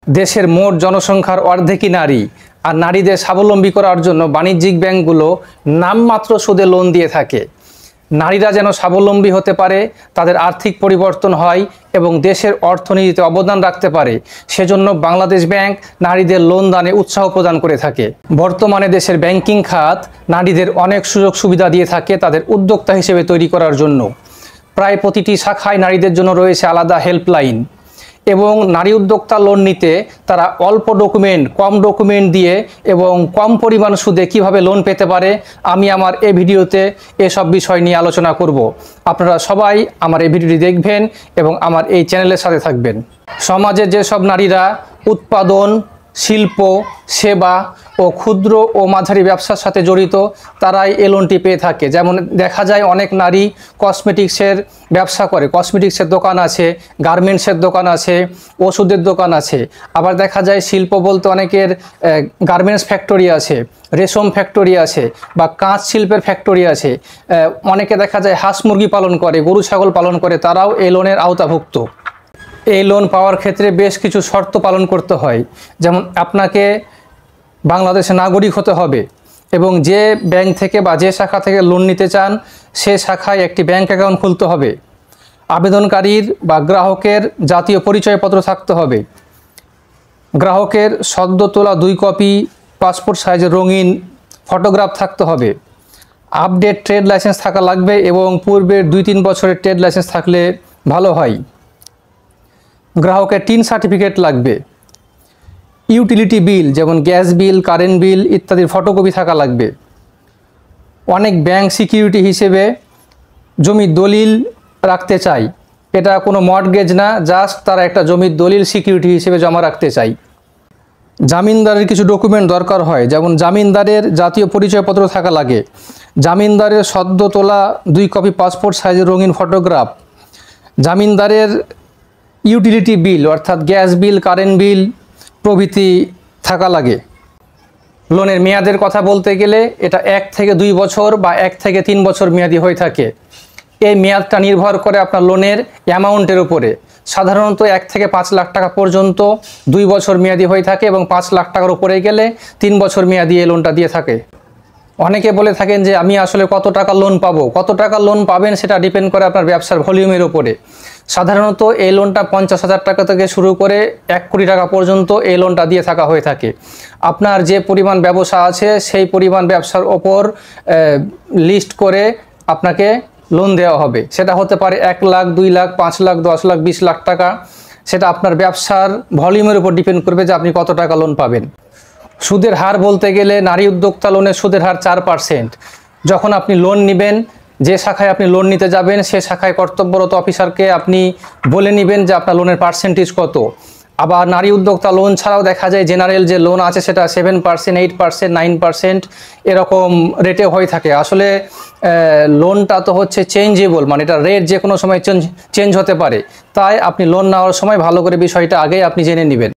দেশের মোট জনসংখ্যার অর্ধেকই নারী, আর নারীদের স্বাবলম্বী করার জন্য বাণিজ্যিক ব্যাংকগুলো নামমাত্র সুদে লোন দিয়ে থাকে। নারীরা যেন স্বাবলম্বী হতে পারে, তাদের আর্থিক পরিবর্তন হয় এবং দেশের অর্থনীতিতে অবদান রাখতে পারে, সেজন্য বাংলাদেশ ব্যাংক নারীদের লোন দানে উৎসাহ প্রদান করে থাকে। বর্তমানে দেশের ব্যাংকিং খাত নারীদের অনেক সুযোগ সুবিধা দিয়ে থাকে তাদের উদ্যোক্তা হিসেবে তৈরি করার জন্য। প্রায় প্রতিটি শাখায় নারীদের জন্য রয়েছে আলাদা হেল্পলাইন এবং নারী উদ্যোক্তা লোন নিতে তারা অল্প ডকুমেন্ট, কম ডকুমেন্ট দিয়ে এবং কম পরিমাণ সুদে কিভাবে লোন পেতে পারে, আমি আমার এই ভিডিওতে এসব বিষয় নিয়ে আলোচনা করব। আপনারা সবাই আমার এই ভিডিওটি দেখবেন এবং আমার এই চ্যানেলের সাথে থাকবেন। সমাজে যেসব নারীরা উৎপাদন, শিল্প, সেবা ও ক্ষুদ্র ও মাঝারি ব্যবসার সাথে জড়িত তারাই এই লোনটি পেয়ে থাকে। যেমন দেখা যায় অনেক নারী কসমেটিক্সের ব্যবসা করে, কসমেটিক্সের দোকান আছে, গার্মেন্টসের দোকান আছে, ওষুধের দোকান আছে। আবার দেখা যায় শিল্প বলতে অনেকের গার্মেন্টস ফ্যাক্টরি আছে, রেশম ফ্যাক্টরি আছে বা কাঁচ শিল্পের ফ্যাক্টরি আছে। অনেকে দেখা যায় হাঁস মুরগি পালন করে, গরু ছাগল পালন করে, তারাও এই লোনের আওতাভুক্ত। এই লোন পাওয়ার ক্ষেত্রে বেশ কিছু শর্ত পালন করতে হয়। যেমন আপনাকে বাংলাদেশের নাগরিক হতে হবে এবং যে ব্যাংক থেকে বা যে শাখা থেকে লোন নিতে চান সে শাখায় একটি ব্যাংক অ্যাকাউন্ট খুলতে হবে। আবেদনকারীর বা গ্রাহকের জাতীয় পরিচয়পত্র থাকতে হবে। গ্রাহকের সদ্য তোলা 2 কপি পাসপোর্ট সাইজের রঙিন ফটোগ্রাফ থাকতে হবে। আপডেট ট্রেড লাইসেন্স থাকা লাগবে এবং পূর্বের 2-3 বছরের ট্রেড লাইসেন্স থাকলে ভালো হয়। গ্রাহকের টিন সার্টিফিকেট লাগবে। ইউটিলিটি বিল যেমন গ্যাস বিল, কারেন্ট বিল ইত্যাদির ফটোকপি থাকা লাগবে। অনেক ব্যাংক সিকিউরিটি হিসেবে জমির দলিল রাখতে চাই। এটা কোনো মর্টগেজ না, জাস্ট তারা একটা জমির দলিল সিকিউরিটি হিসেবে জমা রাখতে চাই। জামিনদারের কিছু ডকুমেন্ট দরকার হয়, যেমন জামিনদারের জাতীয় পরিচয়পত্র থাকা লাগে, জামিনদারের সদ্য তোলা 2 কপি পাসপোর্ট সাইজের রঙিন ফটোগ্রাফ, জামিনদারের ইউটিলিটি বিল অর্থাৎ গ্যাস বিল, কারেন্ট বিল প্রভৃতি থাকা লাগে। লোনের মেয়াদের কথা বলতে গেলে এটা 1 থেকে 2 বছর বা 1 থেকে 3 বছর মেয়াদি হয়ে থাকে। এই মেয়াদটা নির্ভর করে আপনার লোনের অ্যামাউন্টের উপরে। সাধারণত 1 থেকে 5 লাখ টাকা পর্যন্ত 2 বছর মেয়াদি হয়ে থাকে এবং 5 লাখ টাকার উপরে গেলে 3 বছর মেয়াদি এই লোনটা দিয়ে থাকে। অনেকে বলে থাকেন যে আমি আসলে কত টাকা লোন পাবো। কত টাকা লোন পাবেন সেটা ডিপেন্ড করে আপনার ব্যবসার ভলিউমের উপরে। সাধারণত এই লোনটা 50,000 টাকা থেকে শুরু করে 1 কোটি টাকা পর্যন্ত এই লোনটা দিয়ে থাকা হয়ে থাকে। আপনার যে পরিমাণ ব্যবসা আছে সেই পরিমাণ ব্যবসার ওপর লিস্ট করে আপনাকে লোন দেওয়া হবে। সেটা হতে পারে 1 লাখ, 2 লাখ, 5 লাখ, 10 লাখ, 20 লাখ টাকা। সেটা আপনার ব্যবসার ভলিউমের উপর ডিপেন্ড করবে যে আপনি কত টাকা লোন পাবেন। সুদের হার বলতে গেলে নারী উদ্যোক্তা লোনের সুদের হার 4%। যখন আপনি লোন নেবেন, যে শাখায় আপনি লোন নিতে যাবেন সে শাখায় কর্তব্যরত অফিসারকে আপনি বলে নেবেন যে আপনার লোনের পার্সেন্টেজ কত। আবার নারী উদ্যোক্তা লোন ছাড়াও দেখা যায় জেনারেল যে লোন আছে সেটা 7%, 8%, 9% এরকম রেটে হয়ে থাকে। আসলে লোনটা তো হচ্ছে চেঞ্জেবল, মানে এটা রেট যে কোনো সময় চেঞ্জ হতে পারে। তাই আপনি লোন নেওয়ার সময় ভালো করে বিষয়টা আগেই আপনি জেনে নেবেন।